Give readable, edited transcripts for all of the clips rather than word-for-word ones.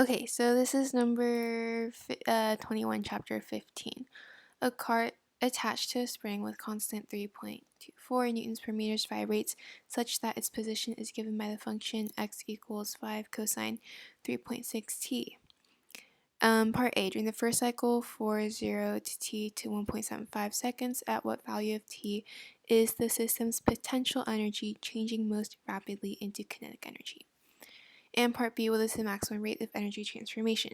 Okay, so this is number 21, chapter 15. A cart attached to a spring with constant 3.24 newtons per meter vibrates such that its position is given by the function x equals 5 cosine 3.6 t. Part A, during the first cycle for 0 to t to 1.75 seconds, at what value of t is the system's potential energy changing most rapidly into kinetic energy? And part B, what is the maximum rate of energy transformation?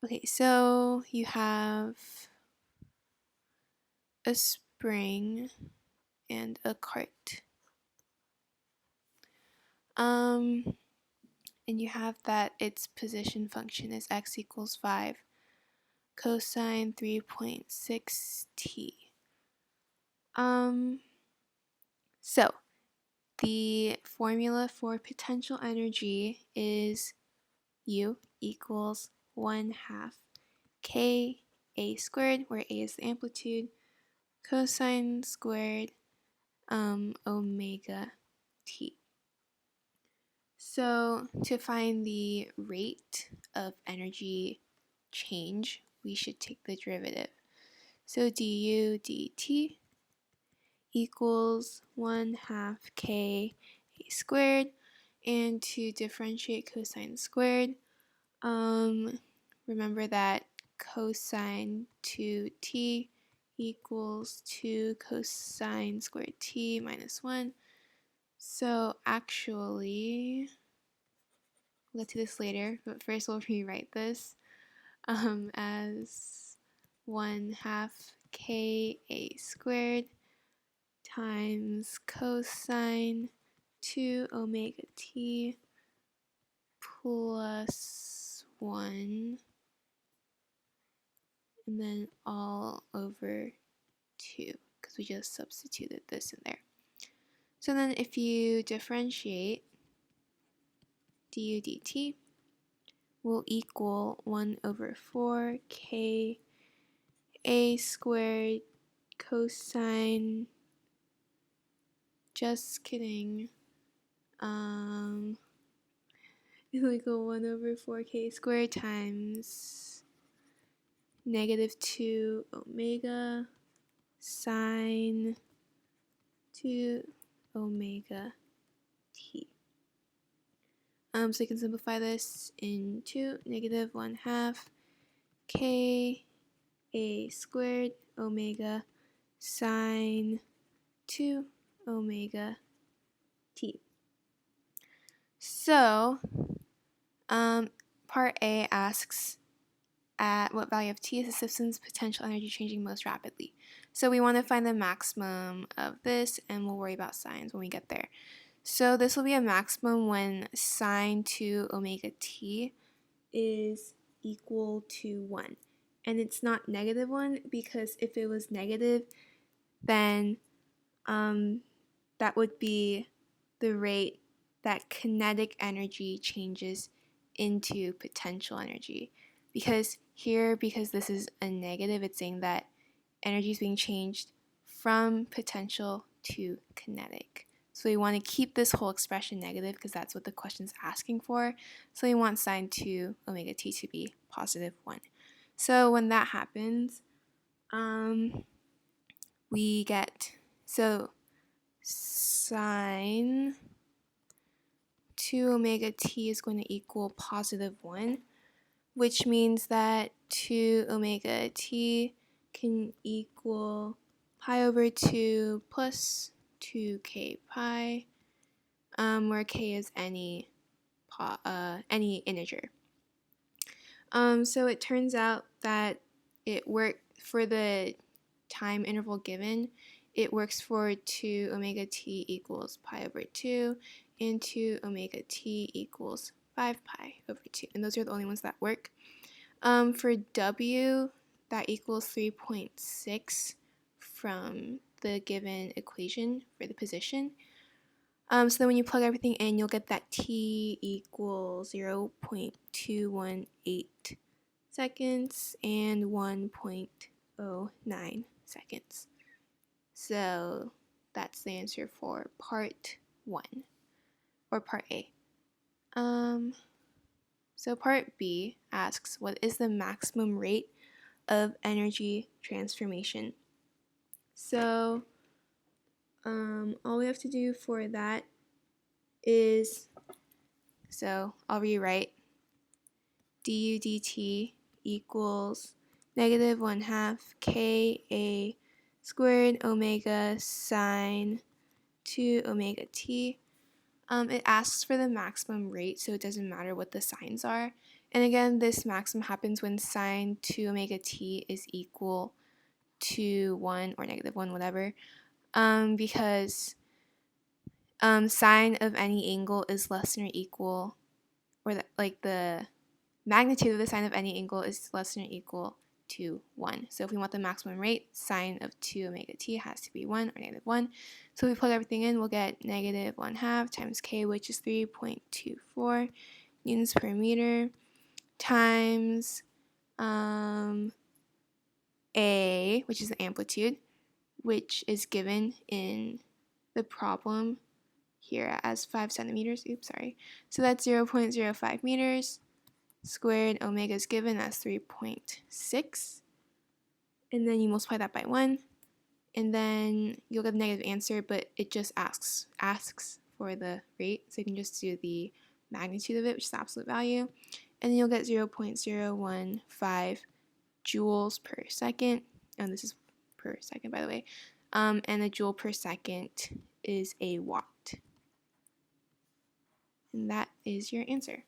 Okay, so you have a spring and a cart. And you have that its position function is x equals 5 cosine 3.6 t. So the formula for potential energy is U equals 1/2 k a squared, where a is the amplitude, cosine squared omega t. So to find the rate of energy change, we should take the derivative. So du dt equals 1/2 k a squared, and to differentiate cosine squared, remember that cosine 2t equals 2 cosine squared t minus 1. So actually, we'll get to this later, but first we'll rewrite this as 1/2 k a squared times cosine 2 omega t plus 1, and then all over 2, because we just substituted this in there. So then if you differentiate, du dt will equal 1 over 4 k a squared cosine, just kidding, it will equal 1 over 4k squared times negative 2 omega sine 2 omega t. So you can simplify this into negative 1/2 k a squared omega sine 2 omega t. So part A asks, at what value of t is the system's potential energy changing most rapidly? So we want to find the maximum of this, and we'll worry about signs when we get there. So this will be a maximum when sine 2 omega t is equal to 1. And it's not negative 1, because if it was negative, then that would be the rate that kinetic energy changes into potential energy. Because this is a negative, it's saying that energy is being changed from potential to kinetic. So we want to keep this whole expression negative, because that's what the question's asking for. So we want sine 2 omega t to be positive 1. So when that happens, we get, so sine 2 omega t is going to equal positive 1, which means that 2 omega t can equal pi over 2 plus 2k pi, where k is any integer. So it turns out that it worked for the time interval given. It works for 2 omega t equals pi over 2 and 2 omega t equals 5 pi over 2. And those are the only ones that work. For w, that equals 3.6 from the given equation for the position. So then when you plug everything in, you'll get that t equals 0.218 seconds and 1.09 seconds. So that's the answer for part 1, or part A. So part B asks, what is the maximum rate of energy transformation? So all we have to do for that is, so I'll rewrite du dt equals negative 1/2 ka squared omega sine 2 omega t. It asks for the maximum rate, so it doesn't matter what the signs are. And again, this maximum happens when sine 2 omega t is equal to 1 or negative 1, whatever, because sine of any angle is less than or equal, or the magnitude of the sine of any angle is less than or equal to 1. So if we want the maximum rate, sine of 2 omega t has to be 1 or negative 1. So if we plug everything in, we'll get negative 1/2 times k, which is 3.24 newtons per meter, times a, which is the amplitude, which is given in the problem here as 5 centimeters. Oops, sorry. So that's 0.05 meters. Squared omega is given as 3.6, and then you multiply that by 1, and then you'll get a negative answer, but it just asks for the rate, so you can just do the magnitude of it, which is the absolute value, and then you'll get 0.015 joules per second, and this is per second, by the way, and a joule per second is a watt, and that is your answer.